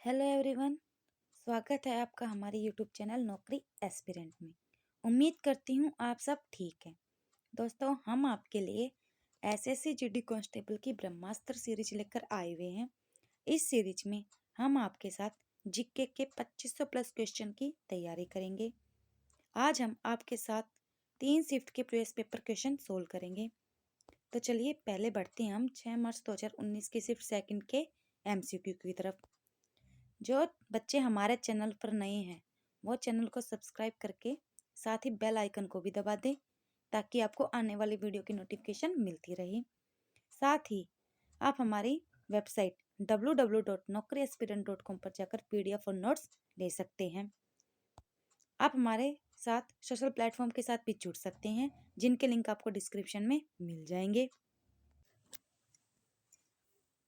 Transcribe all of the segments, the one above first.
Hello everyone. स्वागत है आपका हमारे यूट्यूब चैनल नौकरी एस्पिरेंट में। उम्मीद करती हूँ आप सब ठीक हैं। दोस्तों, हम आपके लिए एसएससी जीडी कांस्टेबल की ब्रह्मास्त्र सीरीज लेकर आए हुए हैं। इस सीरीज में हम आपके साथ जीके के 2500 प्लस क्वेश्चन की तैयारी करेंगे। आज हम आपके साथ 3 शिफ्ट के प्रीवियस पेपर क्वेश्चन सोल्व करेंगे। तो चलिए पहले बढ़ते हैं हम 6 मार्च 2019 की शिफ्ट सेकंड के एमसीक्यू की तरफ। जो बच्चे हमारे चैनल पर नए हैं वो चैनल को सब्सक्राइब करके साथ ही बेल आइकन को भी दबा दें ताकि आपको आने वाली वीडियो की नोटिफिकेशन मिलती रहे। साथ ही आप हमारी वेबसाइट www.naukriaspirant.com पर जाकर पीडीएफ और नोट्स ले सकते हैं। आप हमारे साथ सोशल प्लेटफॉर्म के साथ भी जुड़ सकते हैं जिनके लिंक आपको डिस्क्रिप्शन में मिल जाएंगे।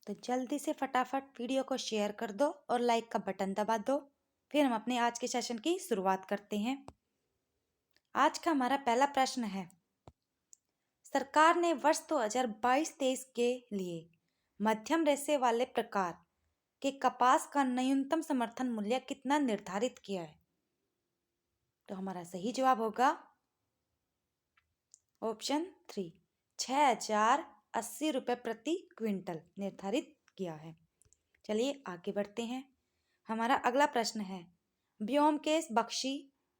तो जल्दी से फटाफट वीडियो को शेयर कर दो और लाइक का बटन दबा दो। फिर हम अपने आज के सेशन की शुरुआत करते हैं। आज का हमारा पहला प्रश्न है, सरकार ने वर्ष 2022-23 के लिए मध्यम रेशे वाले प्रकार के कपास का न्यूनतम समर्थन मूल्य कितना निर्धारित किया है? तो हमारा सही जवाब होगा ऑप्शन 3, 6,080 रुपये प्रति क्विंटल निर्धारित किया है। चलिए आगे बढ़ते हैं। हमारा अगला प्रश्न है, ब्योमकेश बख्शी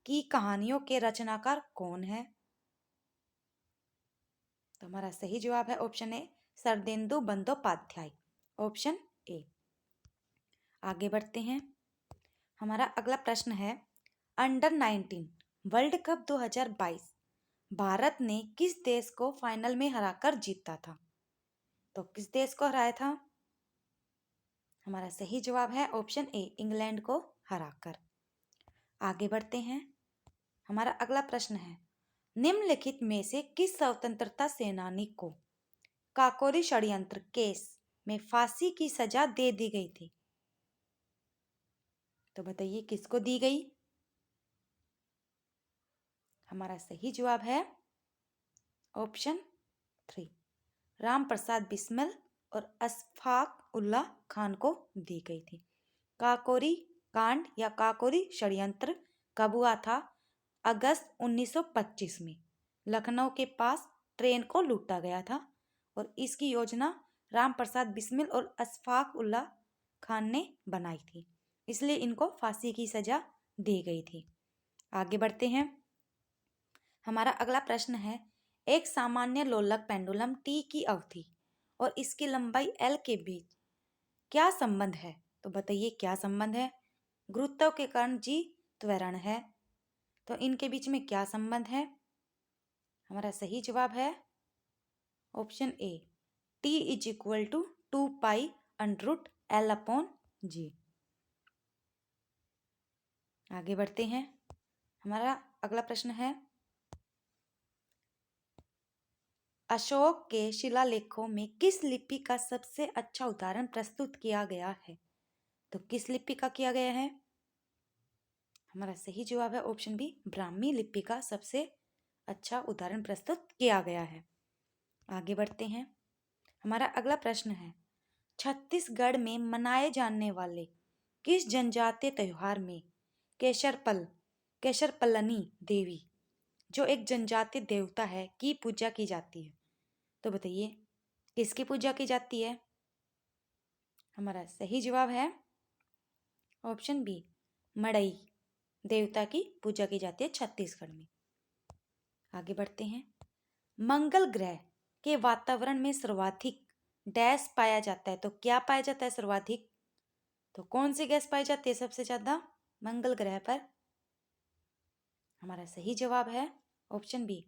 की कहानियों के रचनाकार कौन है? तो हमारा सही जवाब है option A, Sharadindu Bandyopadhyay, option A. आगे बढ़ते हैं। हमारा अगला प्रश्न है, अंडर 19 वर्ल्ड कप 2022 भारत ने किस देश को फाइनल में हराकर जीता था? तो किस देश को हराया था? हमारा सही जवाब है ऑप्शन ए, इंग्लैंड को हराकर। आगे बढ़ते हैं। हमारा अगला प्रश्न है, निम्नलिखित में से किस स्वतंत्रता सेनानी को काकोरी षड्यंत्र केस में फांसी की सजा दे दी गई थी? तो बताइए किसको दी गई? हमारा सही जवाब है ऑप्शन 3, राम प्रसाद बिस्मिल और अशफाक उल्लाह खान को दी गई थी। काकोरी कांड या काकोरी षड्यंत्र कब हुआ था? अगस्त 1925 में लखनऊ के पास ट्रेन को लूटा गया था और इसकी योजना राम प्रसाद बिस्मिल और अशफाक उल्लाह खान ने बनाई थी, इसलिए इनको फांसी की सजा दी गई थी। आगे बढ़ते हैं। हमारा अगला प्रश्न है, एक सामान्य लोलक पेंडुलम टी की अवधि और इसकी लंबाई एल के बीच क्या संबंध है? तो बताइए क्या संबंध है? गुरुत्व के कारण जी त्वरण है, तो इनके बीच में क्या संबंध है? हमारा सही जवाब है option A, T is equal to 2π√L/G। आगे बढ़ते हैं। हमारा अगला प्रश्न है, अशोक के शिलालेखों में किस लिपि का सबसे अच्छा उदाहरण प्रस्तुत किया गया है? तो किस लिपि का किया गया है? हमारा सही जवाब है ऑप्शन बी, ब्राह्मी लिपि का सबसे अच्छा उदाहरण प्रस्तुत किया गया है। आगे बढ़ते हैं। हमारा अगला प्रश्न है, छत्तीसगढ़ में मनाए जाने वाले किस जनजातीय त्योहार में केशरपलनी देवी, जो एक जनजातीय देवता है, की पूजा की जाती है? तो बताइए किसकी पूजा की जाती है? हमारा सही जवाब है ऑप्शन बी, मड़ई देवता की पूजा की जाती है छत्तीसगढ़ में। आगे बढ़ते हैं। मंगल ग्रह के वातावरण में सर्वाधिक डैश पाया जाता है, तो क्या पाया जाता है सर्वाधिक? तो कौन सी गैस पाई जाती है सबसे ज्यादा मंगल ग्रह पर? हमारा सही जवाब है option B,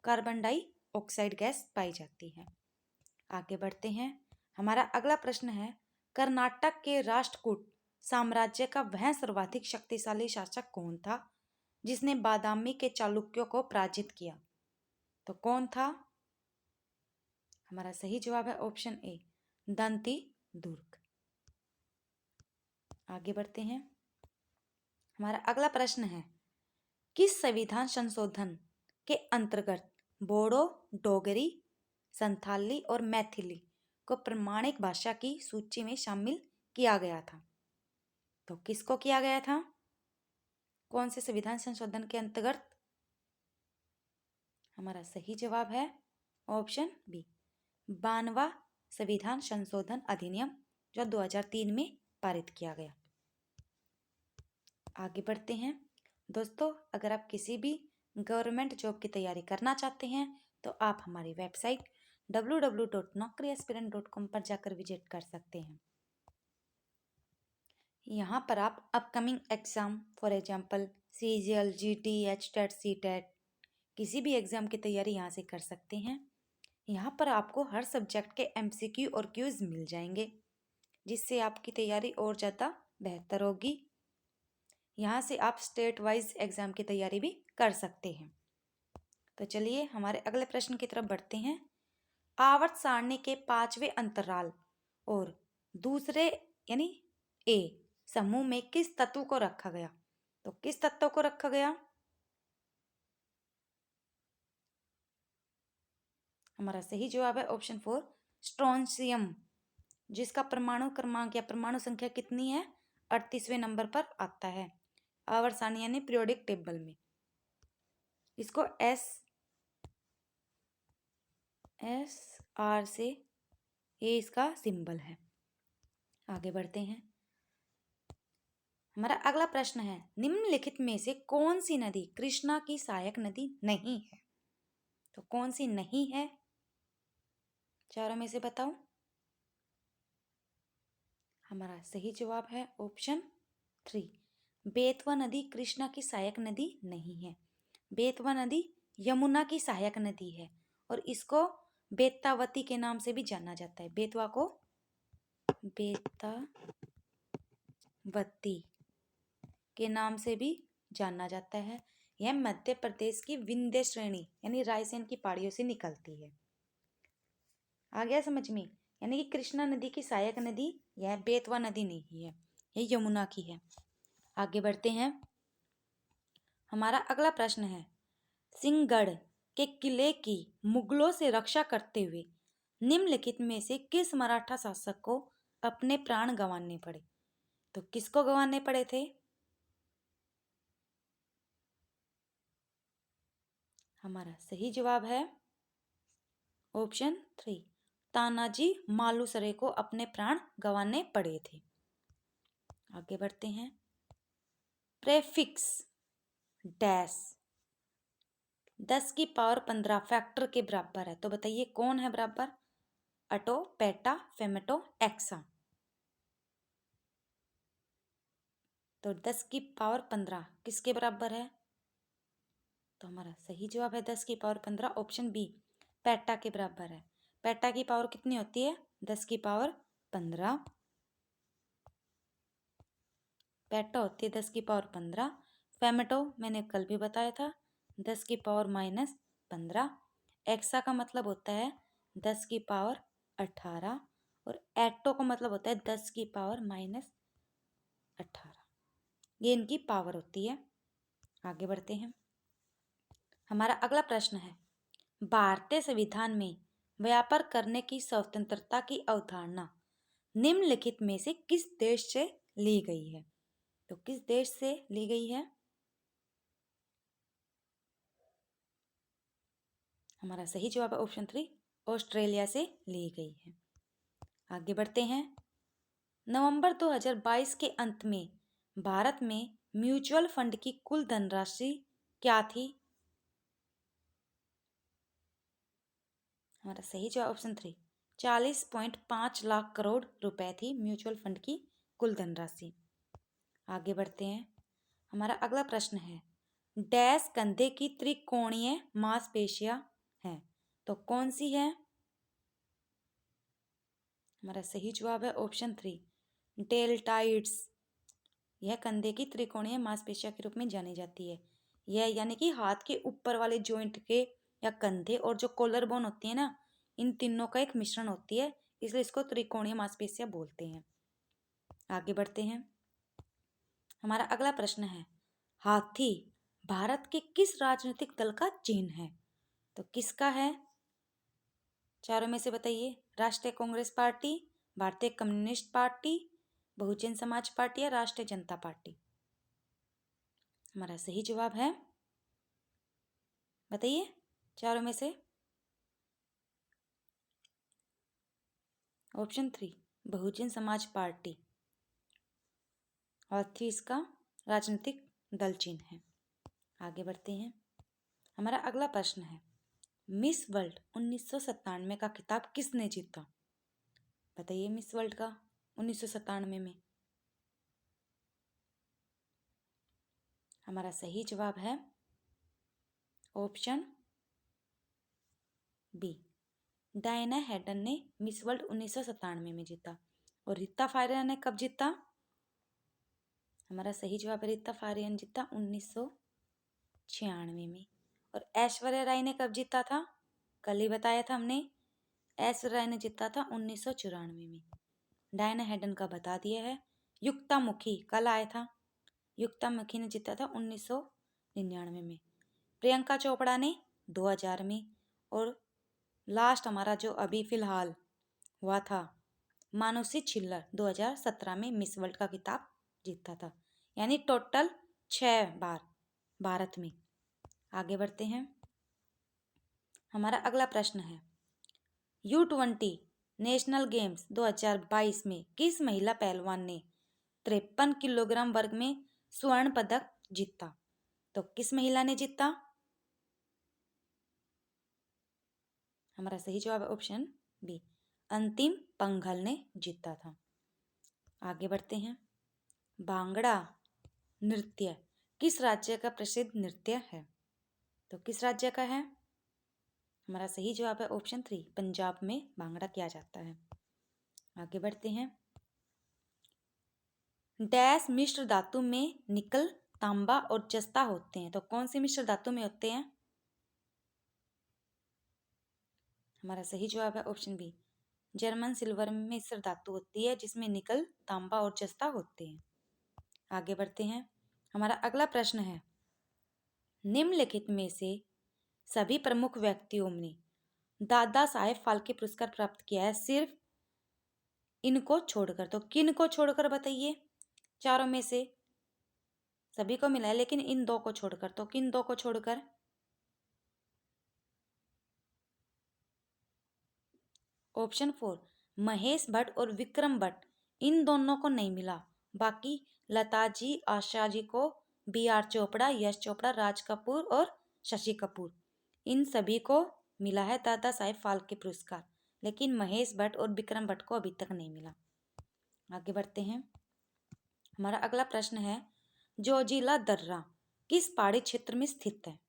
carbon dioxide gas पाई जाती है। आगे बढ़ते हैं। हमारा अगला प्रश्न है, कर्नाटक के राष्ट्रकूट साम्राज्य का वह सर्वाधिक शक्तिशाली शासक कौन था जिसने बादामी के चालुक्यों को पराजित किया? तो कौन था? हमारा सही जवाब है ऑप्शन ए, दंती दुर्ग। आगे बढ़ते हैं। हमारा अगला प्रश्न है, किस संविधान संशोधन के अंतर्गत बोडो, डोगरी, संथाली और मैथिली को प्रमाणिक भाषा की सूची में शामिल किया गया था? तो किसको किया गया था? कौन से संविधान संशोधन के अंतर्गत? हमारा सही जवाब है ऑप्शन बी, 92वां संविधान संशोधन अधिनियम, जो 2003 में पारित किया गया। आगे बढ़ते हैं दोस्तों, अगर आप किसी भी गवर्नमेंट जॉब की तैयारी करना चाहते हैं तो आप हमारी वेबसाइट www.naukriaspirant.com पर जाकर विजिट कर सकते हैं। यहाँ पर आप upcoming exam, for example CGL, GT, HTET, CTET, किसी भी एग्जाम की तैयारी यहाँ से कर सकते हैं। यहाँ पर आपको हर सब्जेक्ट के MCQ और क्यूज मिल जाएंगे, जिससे आपकी तैयारी और ज़्यादा बेहतर होगी। यहाँ से आप स्टेट वाइज एग्जाम की तैयारी भी कर सकते हैं। तो चलिए हमारे अगले प्रश्न की तरफ बढ़ते हैं। आवर्त सारणी के 5वें अंतराल और दूसरे यानी ए समूह में किस तत्व को रखा गया? तो किस तत्व को रखा गया? हमारा सही जवाब है ऑप्शन 4, स्ट्रोंशियम, जिसका परमाणु क्रमांक या परमाणु संख्या कितनी है? 38वें नंबर पर आता है आवर्त सारणी यानी पीरियोडिक टेबल में। इसको SR से ये इसका सिंबल है। आगे बढ़ते हैं। हमारा अगला प्रश्न है, निम्नलिखित में से कौन सी नदी कृष्णा की सहायक नदी नहीं है? तो कौन सी नहीं है? चारों में से बताओ। हमारा सही जवाब है ऑप्शन 3, बेतवा नदी कृष्णा की सहायक नदी नहीं है। बेतवा नदी यमुना की सहायक नदी है और इसको बेतावती के नाम से भी जाना जाता है। बेतवा को बेतावती के नाम से भी जाना जाता है। यह मध्य प्रदेश की विंध्य श्रेणी यानी रायसेन की पहाड़ियों से निकलती है। आ गया समझ में? यानी कि कृष्णा नदी की सहायक नदी यह बेतवा नदी नहीं है, यह यमुना की है। आगे बढ़ते हैं। हमारा अगला प्रश्न है, सिंहगढ़ के किले की मुगलों से रक्षा करते हुए निम्नलिखित में से किस मराठा शासक को अपने प्राण गंवाने पड़े? तो किसको गंवाने पड़े थे? हमारा सही जवाब है ऑप्शन 3, तानाजी मालुसरे को अपने प्राण गंवाने पड़े थे। आगे बढ़ते हैं। प्रेफिक्स डैश 10 की पावर 15 फैक्टर के बराबर है, तो बताइए कौन है बराबर? अटो, पेटा, फेमेटो, एक्सा। तो 10 की पावर 15 किसके बराबर है? तो हमारा सही जवाब है 10 की पावर 15, ऑप्शन बी, पेटा के बराबर है। पेटा की पावर कितनी होती है? 10 की पावर 15। पेटा होती है 10 की पावर 15। फेमेटो मैंने कल भी बताया था 10 की पावर -15। एक्सा का मतलब होता है 10 की पावर 18 और एटो का मतलब होता है 10 की पावर -18। ये इनकी पावर होती है। आगे बढ़ते हैं। हमारा अगला प्रश्न है, भारतीय संविधान में व्यापार करने की स्वतंत्रता की अवधारणा निम्नलिखित में से किस देश से ली गई है? तो किस देश से ली गई है? हमारा सही जवाब है ऑप्शन 3, ऑस्ट्रेलिया से ली गई है। आगे बढ़ते हैं। नवंबर 2022 के अंत में भारत में म्यूचुअल फंड की कुल धनराशि क्या थी? हमारा सही जवाब ऑप्शन 3, 40.5 लाख करोड़ रुपए थी म्यूचुअल फंड की कुल धनराशि। आगे बढ़ते हैं। हमारा अगला प्रश्न है, डैश कंधे की त्रिकोणीय मांसपेशियां हैं, तो कौन सी है? हमारा सही जवाब है ऑप्शन 3, डेल्टाइड्स। यह कंधे की त्रिकोणीय मांसपेशियों के रूप में जानी जाती है। यह यानी कि हाथ के ऊपर वाले जॉइंट के या कंधे और जो कॉलर बोन होती है ना, इन तीनों का एक मिश्रण होती है, इसलिए इसको त्रिकोणीय मांसपेशियां बोलते हैं। आगे बढ़ते हैं। हमारा अगला प्रश्न है, हाथी भारत के किस राजनीतिक दल का चिन्ह है? तो किसका है? चारों में से बताइए। राष्ट्रीय कांग्रेस पार्टी, भारतीय communist party, Bahujan Samaj party या राष्ट्रीय जनता पार्टी? हमारा सही जवाब है, बताइए चारों में से। ऑप्शन 3 बहुजन समाज पार्टी, और 3 इसका राजनीतिक दल चिन्ह है। आगे बढ़ते हैं। हमारा अगला प्रश्न है, मिस वर्ल्ड 1997 का खिताब किसने जीता? बताइए मिस वर्ल्ड का 1997 में। हमारा सही जवाब है ऑप्शन बी, डायना हेडन ने मिस वर्ल्ड 1997 में जीता। और रीता फारिया ने कब जीता? हमारा सही जवाब है रीता फारिया ने जीता 1996 में। और ऐश्वर्या राय ने कब जीता था? कल ही बताया था हमने, ऐश्वर्या राय ने जीता था 1994 में। डायना हेडन का बता दिया है। युक्तामुखी कल आया था, युक्तामुखी ने जीता था 1999 में। प्रियंका चोपड़ा ने 2000 में। और लास्ट हमारा जो अभी फिलहाल हुआ था, मानुषी छिल्लर 2017 में मिस वर्ल्ड का खिताब जीता था। यानी टोटल 6 बार भारत में। आगे बढ़ते हैं। हमारा अगला प्रश्न है, U20 नेशनल गेम्स 2022 में किस महिला पहलवान ने 53 किलोग्राम वर्ग में स्वर्ण पदक जीता? तो किस महिला ने जीता? हमारा सही जवाब है ऑप्शन बी, अंतिम पंघल ने जीता था। आगे बढ़ते हैं। भांगड़ा नृत्य किस राज्य का प्रसिद्ध नृत्य है? तो किस राज्य का है? हमारा सही जवाब है ऑप्शन 3, पंजाब में भांगड़ा किया जाता है। आगे बढ़ते हैं। डैश मिश्र धातु में निकल, तांबा और जस्ता होते हैं। तो कौन सी मिश्र धातु में होते हैं? हमारा सही जवाब है ऑप्शन बी, जर्मन सिल्वर में मिश्र धातु होती है जिसमें निकल, तांबा और जस्ता होते हैं। आगे बढ़ते हैं। हमारा अगला प्रश्न है, निम्नलिखित में से सभी प्रमुख व्यक्तियों ने दादा साहेब फाल्के पुरस्कार प्राप्त किया है सिर्फ इनको छोड़कर। तो किन को छोड़कर बताइए? चारों में से सभी को मिला है लेकिन इन 2 को छोड़कर। तो किन 2 को छोड़कर? ऑप्शन 4 महेश भट्ट और विक्रम भट्ट, इन दोनों को नहीं मिला। बाकी लता जी, आशा जी को, BR चोपड़ा, यश चोपड़ा, राज कपूर और शशि कपूर, इन सभी को मिला है दादा साहेब फाल्के पुरस्कार, लेकिन महेश भट्ट और विक्रम भट्ट को अभी तक नहीं मिला। आगे बढ़ते हैं। हमारा अगला प्रश्न है, जोजिला दर्रा किस पहाड़ी क्षेत्र में स्थित है?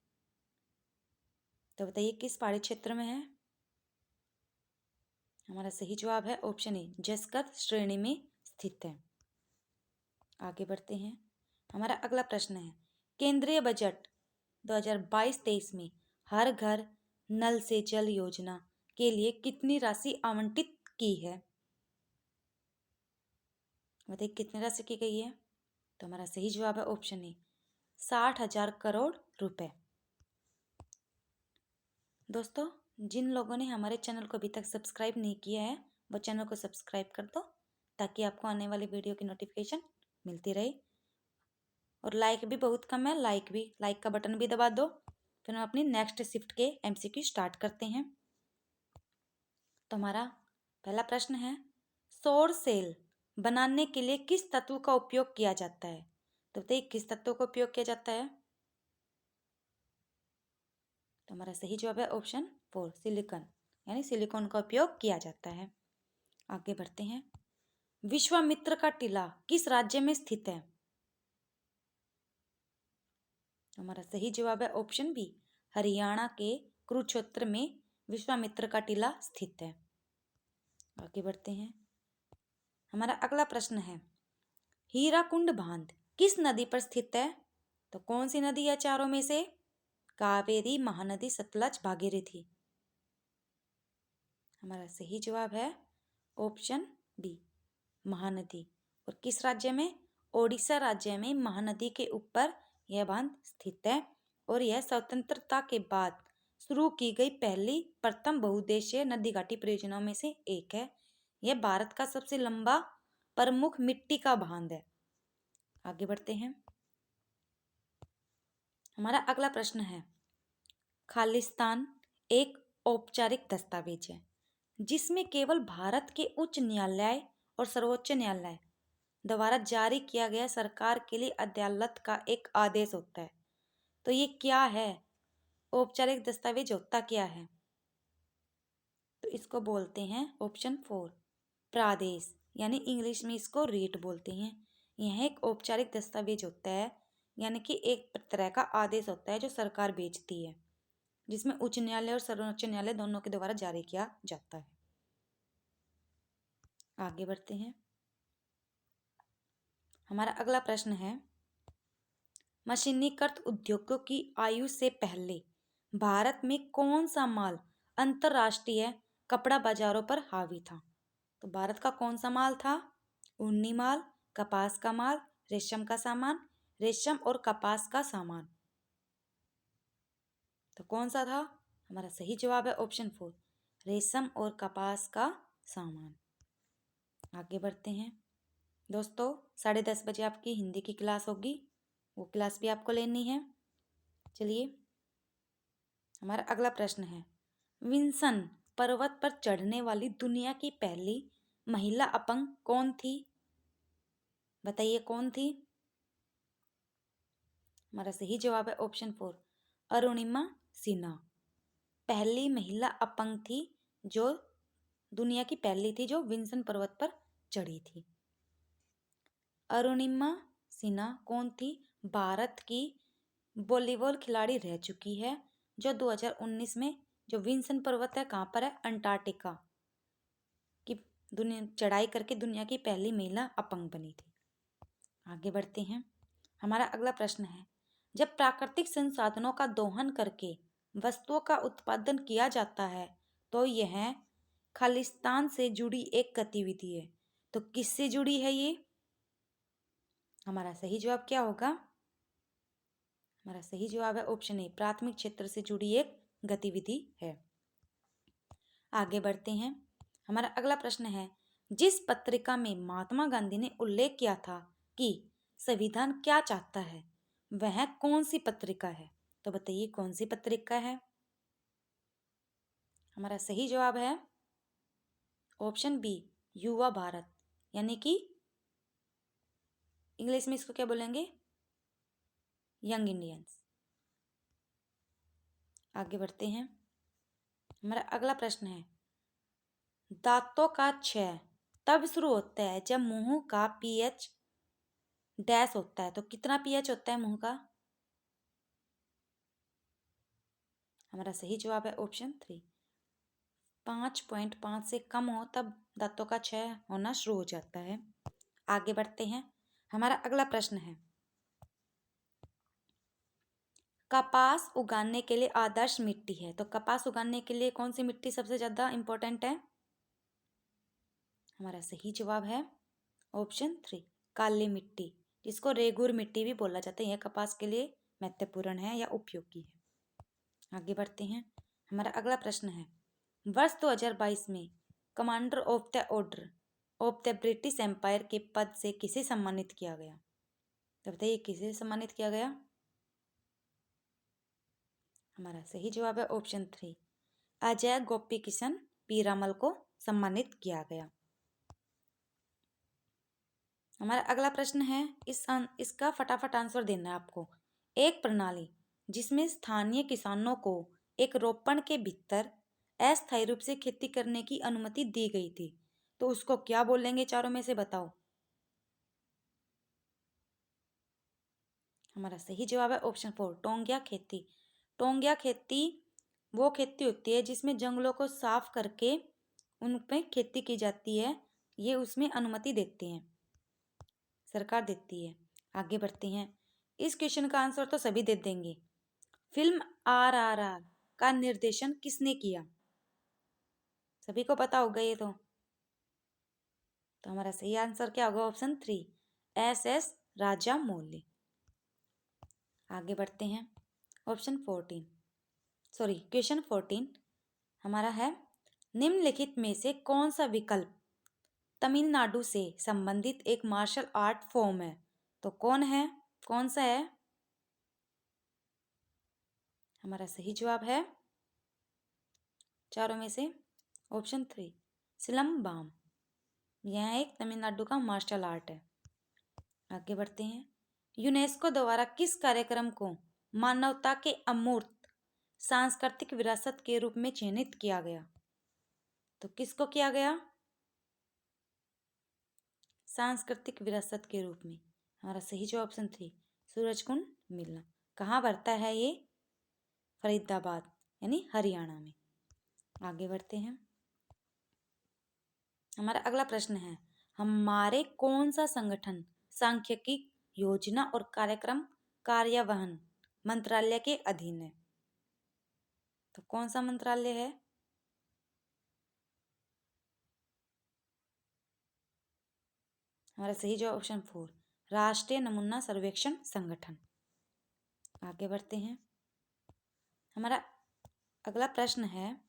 तो बताइए किस पहाड़ी क्षेत्र में है? हमारा सही जवाब है ऑप्शन ए, जसकत श्रेणी में स्थित है। आगे बढ़ते हैं। हमारा अगला प्रश्न है, केंद्रीय बजट 2022-23 में हर घर नल से जल योजना के लिए कितनी राशि आवंटित की है? बताइए कितनी राशि की गई है? तो हमारा सही जवाब है ऑप्शन ए, 60,000 करोड़ रुपए। दोस्तों, जिन लोगों ने हमारे चैनल को अभी तक सब्सक्राइब नहीं किया है वो चैनल को सब्सक्राइब कर दो ताकि आपको आने वाली वीडियो की नोटिफिकेशन मिलती रहे। और लाइक भी बहुत कम है, लाइक का बटन भी दबा दो। फिर हम अपनी नेक्स्ट शिफ्ट के MCQ स्टार्ट करते हैं। तो हमारा पहला प्रश्न है, सौर सेल बनाने के लिए किस तत्व का उपयोग किया जाता है? तो बताइए किस तत्व का उपयोग किया जाता है? तो हमारा सही जवाब है ऑप्शन 4, सिलिकॉन, यानी सिलिकॉन का उपयोग किया जाता है। आगे बढ़ते हैं। विश्वामित्र का टीला किस राज्य में स्थित है? हमारा सही जवाब है ऑप्शन बी, हरियाणा के कुरुक्षेत्र में विश्वामित्र का टीला स्थित है। आगे बढ़ते हैं। हमारा अगला प्रश्न है, हीराकुंड बांध किस नदी पर स्थित है? तो कौन सी नदी है चारों में से? कावेरी, महानदी, सतलज, भागीरथी। हमारा सही जवाब है ऑप्शन बी, महानदी। और किस राज्य में? ओडिशा राज्य में महानदी के ऊपर यह बांध स्थित है। और यह स्वतंत्रता के बाद शुरू की गई पहली प्रथम बहुउद्देशीय नदी घाटी परियोजनाओं में से एक है। यह भारत का सबसे लंबा प्रमुख मिट्टी का बांध है? आगे बढ़ते हैं। हमारा अगला प्रश्न है, खालिस्तान एक औपचारिक दस्तावेज है जिसमें केवल भारत के उच्च न्यायालय और सर्वोच्च न्यायालय द्वारा जारी किया गया सरकार के लिए अदालत का एक आदेश होता है। तो ये क्या है? औपचारिक दस्तावेज होता क्या है? तो इसको बोलते हैं ऑप्शन 4 प्रादेश, यानी इंग्लिश में इसको रीट बोलते हैं। यह एक औपचारिक दस्तावेज होता है, यानी कि एक तरह का आदेश होता है जो सरकार भेजती है, जिसमें उच्च न्यायालय और सर्वोच्च न्यायालय दोनों के द्वारा जारी किया जाता है। आगे बढ़ते हैं। हमारा अगला प्रश्न है, मशीनीकृत उद्योगों की आयु से पहले भारत में कौन सा माल अंतरराष्ट्रीय कपड़ा बाजारों पर हावी था? तो भारत का कौन सा माल था? ऊनी माल, कपास का माल, रेशम का सामान, रेशम और कपास का सामान। तो कौन सा था? हमारा सही जवाब है ऑप्शन 4 रेशम और कपास का सामान। आगे बढ़ते हैं। दोस्तों 10:30 बजे आपकी हिंदी की क्लास होगी, वो क्लास भी आपको लेनी है। चलिए, हमारा अगला प्रश्न है, विंसन पर्वत पर चढ़ने वाली दुनिया की पहली महिला अपंग कौन थी? बताइए कौन थी? हमारा सही जवाब है ऑप्शन 4 अरुणिमा सिन्हा। पहली महिला अपंग थी जो दुनिया की पहली थी जो विंसन पर्वत पर चढ़ी थी। अरुणिमा सिन्हा कौन थी? भारत की वॉलीबॉल खिलाड़ी रह चुकी है, जो 2019 में जो विंसन पर्वत है कहाँ पर है? अंटार्कटिका की दुनिया चढ़ाई करके दुनिया की पहली महिला अपंग बनी थी। आगे बढ़ते हैं। हमारा अगला प्रश्न है, जब प्राकृतिक संसाधनों का दोहन करके वस्तुओं का उत्पादन किया जाता है तो यह खालिस्तान से जुड़ी एक गतिविधि है। तो किससे जुड़ी है ये? हमारा सही जवाब क्या होगा? हमारा सही जवाब है ऑप्शन ए प्राथमिक क्षेत्र से जुड़ी एक गतिविधि है। आगे बढ़ते हैं। हमारा अगला प्रश्न है, जिस पत्रिका में महात्मा गांधी ने उल्लेख किया था कि संविधान क्या चाहता है, वह कौन सी पत्रिका है? तो बताइए कौन सी पत्रिका है? हमारा सही जवाब है ऑप्शन बी युवा भारत, यानी कि इंग्लिश में इसको क्या बोलेंगे? Young Indians. आगे बढ़ते हैं। हमारा अगला प्रश्न है, दांतों का क्षय तब शुरू होता है जब मुंह का पीएच डैश होता है। तो कितना पीएच होता है मुंह का? हमारा सही जवाब है ऑप्शन 3 5.5 से कम हो तब दांतों का क्षय होना शुरू हो जाता है। आगे बढ़ते हैं। हमारा अगला प्रश्न है, कपास उगाने के लिए आदर्श मिट्टी है। तो कपास उगाने के लिए कौन सी मिट्टी सबसे ज्यादा इंपॉर्टेंट है? हमारा सही जवाब है ऑप्शन 3 काली मिट्टी, जिसको रेगुर मिट्टी भी बोला जाता है। यह कपास के लिए महत्वपूर्ण है या उपयोगी है। आगे बढ़ते हैं। हमारा अगला प्रश्न है, वर्ष 2022 में Commander of the Order of the British Empire के पद से किसे सम्मानित किया गया? तो बताइए किसे सम्मानित किया गया? हमारा सही जवाब है ऑप्शन 3 अजय गोपी किशन पीरामल को सम्मानित किया गया। हमारा अगला प्रश्न है, इसका फटाफट आंसर देना है आपको। एक प्रणाली जिसमें स्थानीय किसानों को एक रोपण के भीतर अस्थायी रूप से खेती करने की अनुमति दी गई थी, तो उसको क्या बोलेंगे? चारों में से बताओ। हमारा सही जवाब है ऑप्शन 4 टोंगिया खेती। टोंगिया खेती वो खेती होती है जिसमें जंगलों को साफ करके उन पे खेती की जाती है। ये उसमें अनुमति देते हैं, सरकार देती है। आगे बढ़ते हैं। इस क्वेश्चन का आंसर तो सभी दे देंगे। फिल्म RRR का निर्देशन किसने किया? सभी को पता होगा ये तो हमारा सही आंसर क्या होगा? Option 3 SS Rajamouli. आगे बढ़ते हैं। ऑप्शन 14 सॉरी क्वेश्चन 14 हमारा है, निम्नलिखित में से कौन सा विकल्प तमिलनाडु से संबंधित एक मार्शल आर्ट फॉर्म है, तो कौन है, कौन सा है? हमारा सही जवाब है चारों में से ऑप्शन 3 सिलम्बाम। यह एक तमिलनाडु का मार्शल आर्ट है। आगे बढ़ते हैं। यूनेस्को द्वारा किस कार्यक्रम को मानवता के अमूर्त सांस्कृतिक विरासत के रूप में चयनित किया गया? तो किसको किया गया सांस्कृतिक विरासत के रूप में? हमारा सही जवाब ऑप्शन 3 सूरजकुंड मेला। कहाँ बढ़ता है ये? फरीदाबाद यानी हरियाणा में। आगे बढ़ते हैं। हमारा अगला प्रश्न है, हमारे कौन सा संगठन सांख्यिकी योजना और कार्यक्रम कार्यान्वयन मंत्रालय के अधीन है? तो कौन सा मंत्रालय है? हमारा सही जवाब ऑप्शन 4 राष्ट्रीय नमूना सर्वेक्षण संगठन। आगे बढ़ते हैं। हमारा अगला प्रश्न है,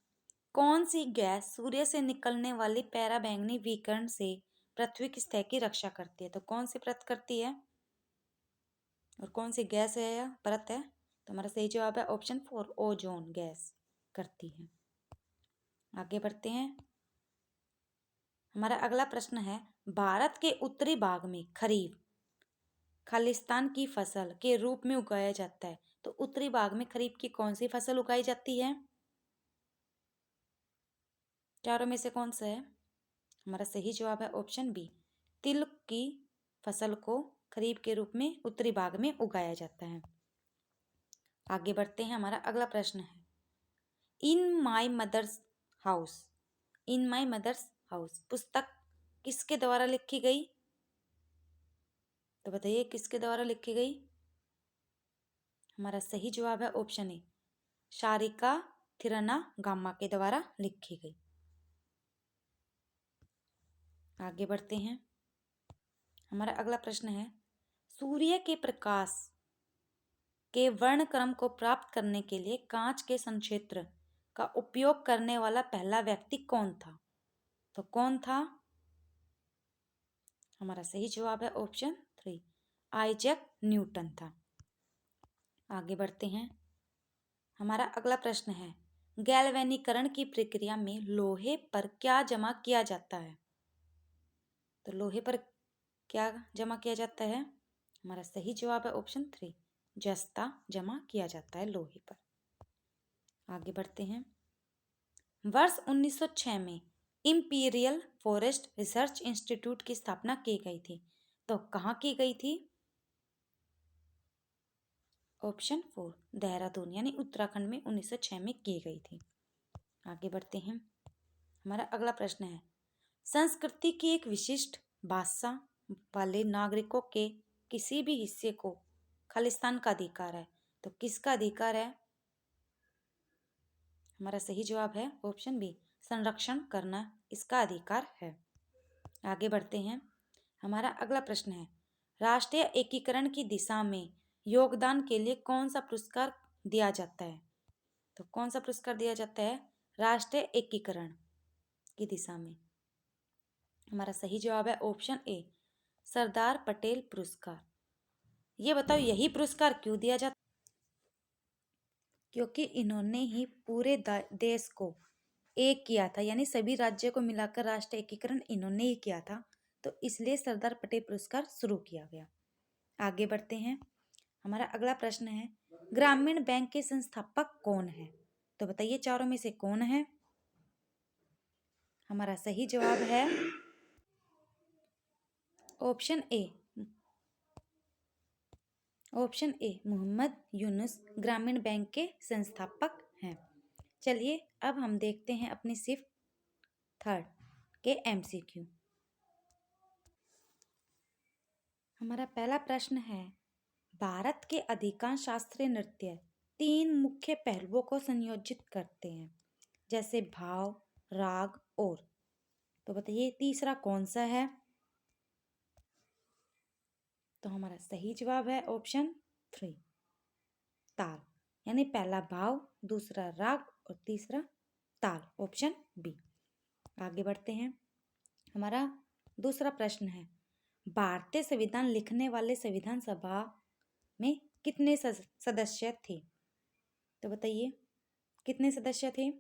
कौन सी गैस सूर्य से निकलने वाली पराबैंगनी विकिरण से पृथ्वी की सतह की रक्षा करती है? तो कौन सी परत करती है और कौन सी गैस है या परत है? तो हमारा सही जवाब है ऑप्शन 4 ओजोन गैस करती है। आगे बढ़ते हैं। हमारा अगला प्रश्न है, भारत के उत्तरी भाग में खरीफ खालिस्तान की फसल के रूप में उगाया जाता है, तो उत्तरी भाग में खरीफ की कौन सी फसल उगाई जाती है? चारों में से कौन सा है? हमारा सही जवाब है ऑप्शन बी तिल की फसल को खरीफ के रूप में उत्तरी भाग में उगाया जाता है। आगे बढ़ते हैं। हमारा अगला प्रश्न है, in my mother's house in my mother's house पुस्तक किसके द्वारा लिखी गई? तो बताइए किसके द्वारा लिखी गई? हमारा सही जवाब है ऑप्शन ए शारिका थिरना गामा के द्वारा लिखी गई। आगे बढ़ते हैं। हमारा अगला प्रश्न है, सूर्य के प्रकाश के वर्णक्रम को प्राप्त करने के लिए कांच के संक्षेत्र का उपयोग करने वाला पहला व्यक्ति कौन था? तो कौन था? हमारा सही जवाब है ऑप्शन 3 आइजैक न्यूटन था। आगे बढ़ते हैं। हमारा अगला प्रश्न है, गैल्वेनीकरण की प्रक्रिया में लोहे पर क्या जमा किया जाता है? तो लोहे पर क्या जमा किया जाता है? हमारा सही जवाब है ऑप्शन 3 जस्ता जमा किया जाता है लोहे पर। आगे बढ़ते हैं। वर्ष 1906 में इंपीरियल फॉरेस्ट रिसर्च इंस्टीट्यूट की स्थापना की गई थी, तो कहाँ की गई थी? ऑप्शन 4 देहरादून यानी उत्तराखंड में 1906 में की गई थी। आगे बढ़ते हैं। हमारा अगला प्रश्न है, संस्कृति की एक विशिष्ट भाषा वाले नागरिकों के किसी भी हिस्से को खालिस्तान का अधिकार है, तो किसका अधिकार है? हमारा सही जवाब है ऑप्शन बी संरक्षण करना इसका अधिकार है। आगे बढ़ते हैं। हमारा अगला प्रश्न है, राष्ट्रीय एकीकरण की दिशा में योगदान के लिए कौन सा पुरस्कार दिया जाता है? तो कौन सा पुरस्कार दिया जाता है राष्ट्रीय एकीकरण की दिशा में? हमारा सही जवाब है ऑप्शन ए सरदार पटेल पुरस्कार। ये बताओ यही पुरस्कार क्यों दिया जाता? क्योंकि इन्होंने ही पूरे देश को एक किया था, यानी सभी राज्यों को मिलाकर राष्ट्रीय एकीकरण इन्होंने ही किया था, तो इसलिए सरदार पटेल पुरस्कार शुरू किया गया। आगे बढ़ते हैं। हमारा अगला प्रश्न है, ग्रामीण बैंक के संस्थापक कौन है? तो बताइए चारों में से कौन है? हमारा सही जवाब है ऑप्शन ए मोहम्मद यूनुस ग्रामीण बैंक के संस्थापक हैं। चलिए अब हम देखते हैं अपनी सिर्फ थर्ड के एमसीक्यू। हमारा पहला प्रश्न है, भारत के अधिकांश शास्त्रीय नृत्य 3 मुख्य पहलुओं को संयोजित करते हैं, जैसे भाव, राग और, तो बताइए तीसरा कौन सा है? तो हमारा सही जवाब है ऑप्शन 3 ताल, यानी पहला भाव, दूसरा राग और तीसरा ताल, ऑप्शन बी। आगे बढ़ते हैं। हमारा दूसरा प्रश्न है, भारतीय संविधान लिखने वाले संविधान सभा में कितने सदस्य थे? तो बताइए कितने सदस्य थे?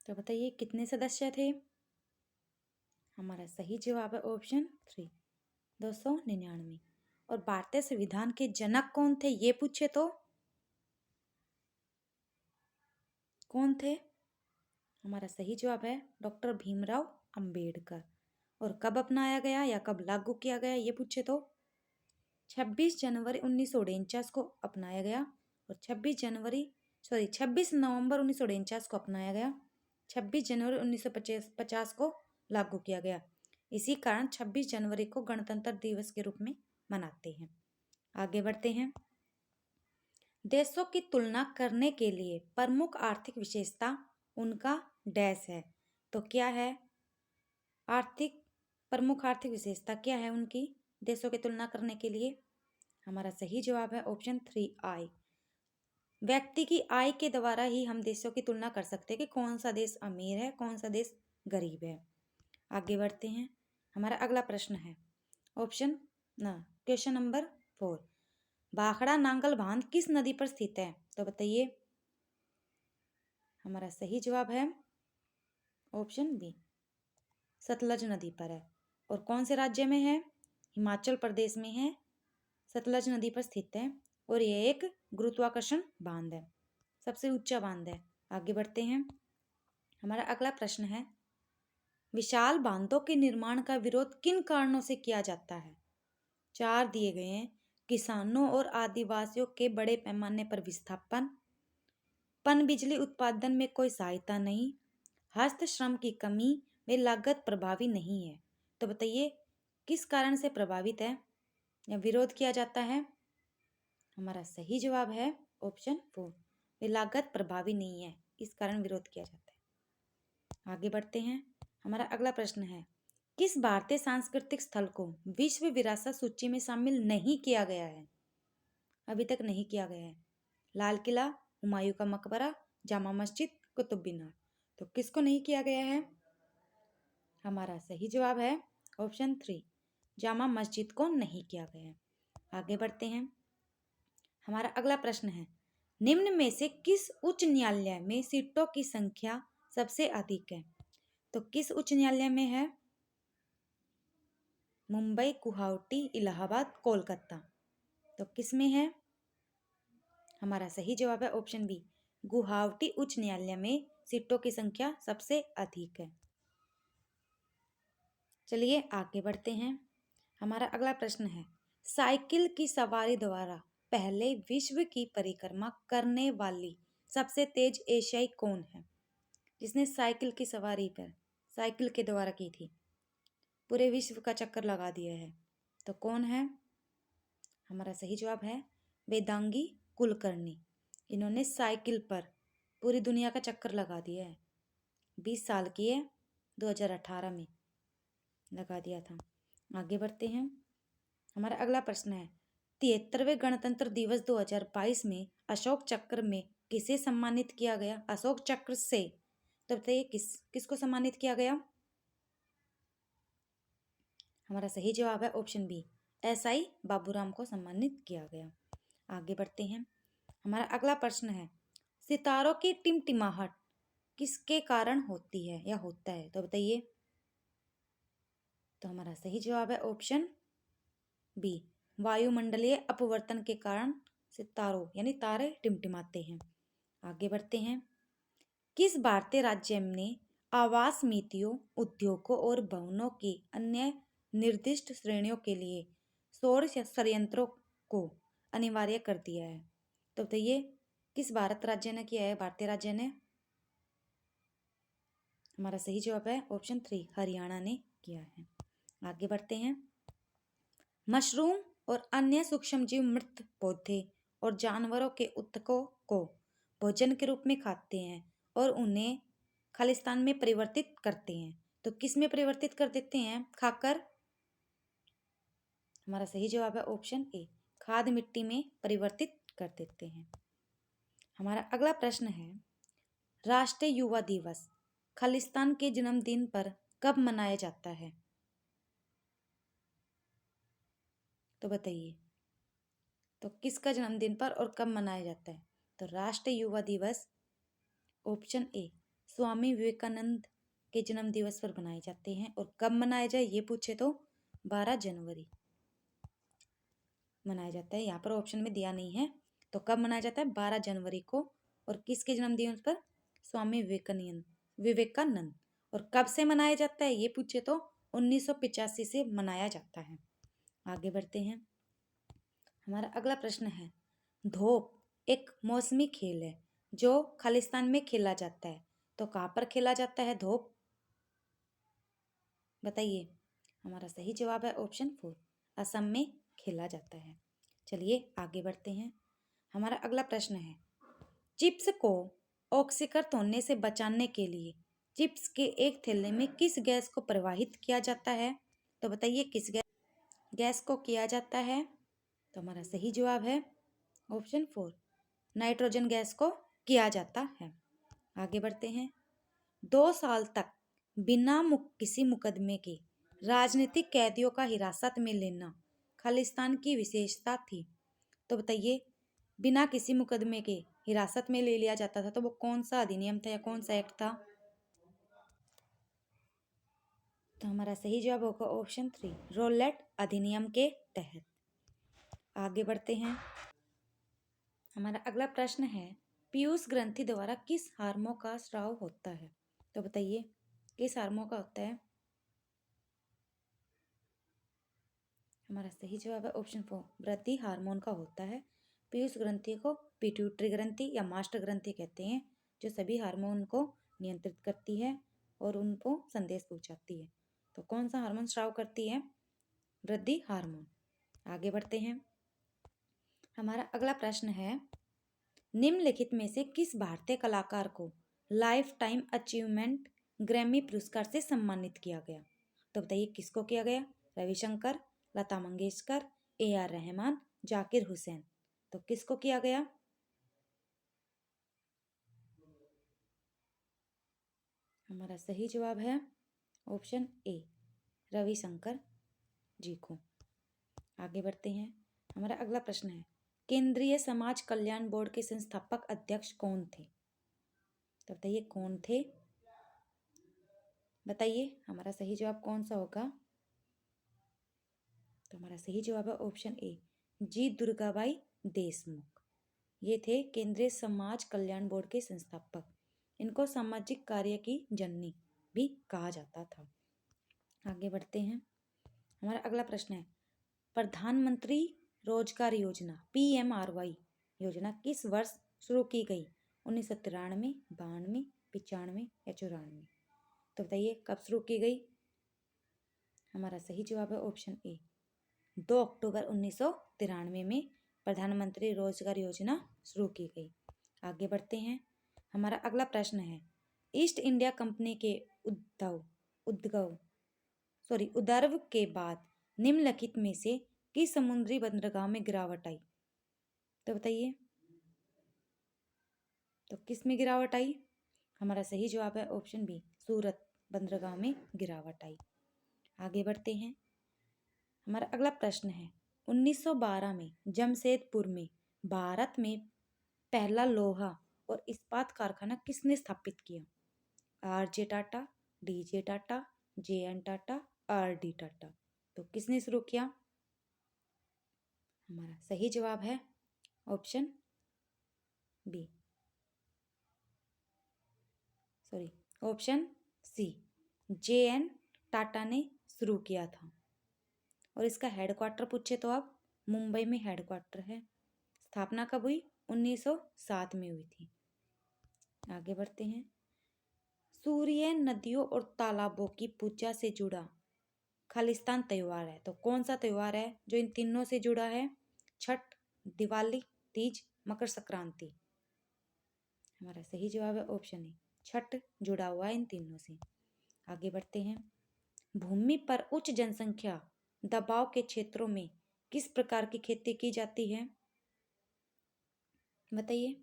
तो बताइए कितने सदस्य थे? हमारा सही जवाब है ऑप्शन 3, 299। और भारतीय संविधान के जनक कौन थे ये पूछे तो कौन थे? हमारा सही जवाब है डॉक्टर भीमराव अंबेडकर। और कब अपनाया गया या कब लागू किया गया ये पूछे तो 26 जनवरी 1949 को अपनाया गया। और 26 नवंबर 1949 को अपनाया गया, 26 जनवरी 1950 को लागू किया गया। इसी कारण 26 जनवरी को गणतंत्र दिवस के रूप में मनाते हैं। आगे बढ़ते हैं। देशों की तुलना करने के लिए प्रमुख आर्थिक विशेषता उनका डैश है। तो क्या है प्रमुख आर्थिक विशेषता क्या है उनकी देशों की तुलना करने के लिए? हमारा सही जवाब है ऑप्शन 3, आय। व्यक्ति की आय के द्वारा ही हम देशों की तुलना कर सकते हैं कि कौन सा देश अमीर है, कौन सा देश गरीब है। आगे बढ़ते हैं। हमारा अगला प्रश्न है क्वेश्चन नंबर 4, भाखड़ा नांगल बांध किस नदी पर स्थित है? तो बताइए। हमारा सही जवाब है ऑप्शन बी, सतलज नदी पर है। और कौन से राज्य में है? हिमाचल प्रदेश में है, सतलज नदी पर स्थित है। और यह एक गुरुत्वाकर्षण बांध है, सबसे ऊंचा बांध है। आगे बढ़ते हैं। हमारा अगला प्रश्न है, विशाल बांधों के निर्माण का विरोध किन कारणों से किया जाता है? 4 दिए गए हैं। किसानों और आदिवासियों के बड़े पैमाने पर विस्थापन, पनबिजली उत्पादन में कोई सहायता नहीं, हस्त श्रम की कमी व लागत प्रभावी नहीं है। तो बताइए किस कारण से प्रभावित है या विरोध किया जाता है? हमारा सही जवाब है ऑप्शन 4, वे लागत प्रभावी नहीं है, इस कारण विरोध किया जाता है। आगे बढ़ते हैं। हमारा अगला प्रश्न है, किस भारतीय सांस्कृतिक स्थल को विश्व विरासत सूची में शामिल नहीं किया गया है? अभी तक नहीं किया गया है। लाल किला, हुमायूं का मकबरा, जामा मस्जिद, कुतुब मीनार। तो किसको नहीं किया गया है? हमारा सही जवाब है ऑप्शन 3, जामा मस्जिद को नहीं किया गया है। आगे बढ़ते हैं। हमारा अगला प्रश्न है, निम्न में से किस उच्च न्यायालय में सीटों की संख्या सबसे अधिक है? तो किस उच्च न्यायालय में है? मुंबई, गुवाहाटी, इलाहाबाद, कोलकाता। तो किस में है? हमारा सही जवाब है ऑप्शन बी, गुवाहाटी उच्च न्यायालय में सीटों की संख्या सबसे अधिक है। चलिए आगे बढ़ते हैं। हमारा अगला प्रश्न है, साइकिल की सवारी द्वारा पहले विश्व की परिक्रमा करने वाली सबसे तेज एशियाई कौन है? जिसने साइकिल की सवारी पर साइकिल के द्वारा की थी, पूरे विश्व का चक्कर लगा दिया है, तो कौन है? हमारा सही जवाब है वेदांगी कुलकर्णी। इन्होंने साइकिल पर पूरी दुनिया का चक्कर लगा दिया है। 20 साल की है, 2018 में लगा दिया था। आगे बढ़ते हैं। हमारा अगला प्रश्न है, 73वें गणतंत्र दिवस 2022 में अशोक चक्र में किसे सम्मानित किया गया? अशोक चक्र से। तो बताइए किसको सम्मानित किया गया? हमारा सही जवाब है ऑप्शन बी, SI बाबूराम को सम्मानित किया गया। आगे बढ़ते हैं। हमारा अगला प्रश्न है, सितारों की टिमटिमाहट किसके कारण होती है या होता है? तो बताइए। तो हमारा सही जवाब है ऑप्शन बी, वायुमंडलीय अपवर्तन के कारण सितारों यानी तारे टिमटिमाते हैं। आगे बढ़ते हैं। किस भारतीय राज्य ने आवास नीतियों, उद्योगों और भवनों की अन्य निर्दिष्ट श्रेणियों के लिए सौर संयंत्रों को अनिवार्य कर दिया है? तो बताइए किस भारत राज्य ने किया है? भारतीय राज्य ने। हमारा सही जवाब है ऑप्शन 3, हरियाणा ने किया है। आगे बढ़ते हैं। मशरूम और अन्य सूक्ष्मजीव मृत पौधे और जानवरों के ऊतकों को भोजन के रूप में खाते हैं और उन्हें खालिस्तान में परिवर्तित करते हैं। तो किस में परिवर्तित कर देते हैं? खाकर। हमारा सही जवाब है ऑप्शन ए, खाद मिट्टी में परिवर्तित कर देते हैं। हमारा अगला प्रश्न है, राष्ट्रीय युवा दिवस खालिस्तान के जन्मदिन पर कब मनाया जाता है? तो बताइए, तो किसका जन्मदिन पर और कब मनाया जाता है? तो राष्ट्रीय युवा दिवस ऑप्शन ए स्वामी विवेकानंद के जन्म दिवस पर मनाए जाते हैं। और कब मनाया जाए ये पूछे तो 12 जनवरी मनाया जाता है। यहाँ पर ऑप्शन में दिया नहीं है, तो कब मनाया जाता है? 12 जनवरी को। और किसके जन्मदिन पर? स्वामी विवेकानंद। और कब से मनाया जाता है ये पूछे तो 1985 से मनाया जाता है। आगे बढ़ते हैं। हमारा अगला प्रश्न है, धोप एक मौसमी खेल है जो खालिस्तान में खेला जाता है। तो कहाँ पर खेला जाता है धोप? बताइए। हमारा सही जवाब है ऑप्शन 4, असम में खेला जाता है। चलिए आगे बढ़ते हैं। हमारा अगला प्रश्न है, चिप्स को ऑक्सीकृत होने से बचाने के लिए चिप्स के एक थैले में किस गैस को प्रवाहित किया जाता है? तो बताइए किस गैस को किया जाता है? तो हमारा सही जवाब है ऑप्शन 4, नाइट्रोजन गैस को किया जाता है। आगे बढ़ते हैं। 2 साल तक बिना किसी मुकदमे के राजनीतिक कैदियों का हिरासत में लेना खालिस्तान की विशेषता थी। तो बताइए, बिना किसी मुकदमे के हिरासत में ले लिया जाता था, तो वो कौन सा अधिनियम था या कौन सा एक्ट था? तो हमारा सही जवाब होगा ऑप्शन 3, रोलेट अधिनियम के तहत। आगे बढ़ते हैं। हमारा अगला प्रश्न है, पीयूष ग्रंथि द्वारा किस हार्मोन का स्राव होता है? तो बताइए किस हार्मोन का होता है? हमारा सही जवाब है ऑप्शन 4, वृद्धि हार्मोन का होता है। पीयूष ग्रंथि को पिट्यूटरी ग्रंथि या मास्टर ग्रंथि कहते हैं, जो सभी हार्मोन को नियंत्रित करती है और उनको संदेश पहुंचाती है। तो कौन सा हार्मोन स्राव करती है? वृद्धि हार्मोन। आगे बढ़ते हैं। हमारा अगला प्रश्न है, निम्नलिखित में से किस भारतीय कलाकार को लाइफ टाइम अचीवमेंट ग्रैमी पुरस्कार से सम्मानित किया गया? तो बताइए किसको किया गया? रविशंकर, लता मंगेशकर, AR रहमान, जाकिर हुसैन। तो किसको किया गया? हमारा सही जवाब है ऑप्शन ए, रविशंकर जी को। आगे बढ़ते हैं। हमारा अगला प्रश्न है, केंद्रीय समाज कल्याण बोर्ड के संस्थापक अध्यक्ष कौन थे? तो बताइए कौन थे? बताइए हमारा सही जवाब कौन सा होगा? तो हमारा सही जवाब है ऑप्शन ए, जी दुर्गाबाई देशमुख। ये थे केंद्रीय समाज कल्याण बोर्ड के संस्थापक। इनको सामाजिक कार्य की जननी भी कहा जाता था। आगे बढ़ते हैं। हमारा अगला प्रश्न है, प्रधानमंत्री रोजगार योजना PMRY योजना किस वर्ष शुरू की गई? 1993, 92, 95 या 94? तो बताइए कब शुरू की गई? हमारा सही जवाब है ऑप्शन ए, 2 अक्टूबर 1993 में प्रधानमंत्री रोजगार योजना शुरू की गई। आगे बढ़ते हैं। हमारा अगला प्रश्न है, ईस्ट इंडिया कंपनी के उद्भव के बाद निम्नलिखित में से किस समुद्री बंदरगाह में गिरावट आई? तो बताइए तो किस में गिरावट आई? हमारा सही जवाब है ऑप्शन बी, सूरत बंदरगाह में गिरावट आई। आगे बढ़ते हैं। हमारा अगला प्रश्न है, 1912 में जमशेदपुर में भारत में पहला लोहा और इस्पात कारखाना किसने स्थापित किया? RJ Tata, DJ Tata, JN Tata, RD Tata. तो किसने शुरू किया? हमारा सही जवाब है option B, option C, JN Tata ने शुरू किया था। और इसका हेडक्वार्टर पूछे तो आप मुंबई में हेडक्वार्टर है। स्थापना कब हुई? 1907 में हुई थी। आगे बढ़ते हैं। सूर्य, नदियों और तालाबों की पूजा से जुड़ा खालिस्तान त्योहार है। तो कौन सा त्योहार है जो इन तीनों से जुड़ा है? छठ, दिवाली, तीज, मकर संक्रांति। हमारा सही जवाब है ऑप्शन ए, छठ जुड़ा हुआ है इन तीनों से। आगे बढ़ते हैं। भूमि पर उच्च जनसंख्या दबाव के क्षेत्रों में किस प्रकार की खेती की जाती है? बताइए।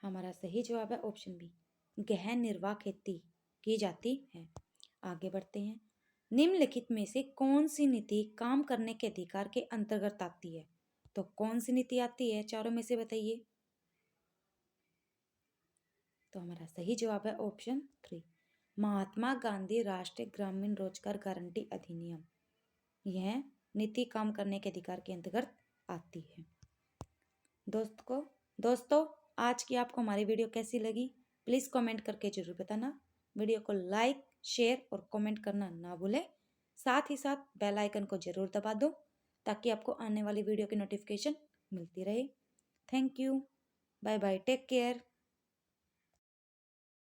हमारा सही जवाब है ऑप्शन बी, गहन निर्वाह खेती की जाती है। आगे बढ़ते हैं। निम्नलिखित में से कौन सी नीति काम करने के अधिकार के अंतर्गत आती है? तो कौन सी नीति आती है चारों में से बताइए। तो हमारा सही जवाब है ऑप्शन 3, महात्मा गांधी राष्ट्रीय ग्रामीण रोजगार गारंटी अधिनियम। यह नीति काम करने के अधिकार के अंतर्गत आती है। दोस्तों आज की आपको हमारी वीडियो कैसी लगी प्लीज़ कमेंट करके जरूर बताना। वीडियो को लाइक शेयर और कमेंट करना ना भूलें। साथ ही साथ बेल आइकन को जरूर दबा दो ताकि आपको आने वाली वीडियो की नोटिफिकेशन मिलती रहे। Thank you, bye bye, take care.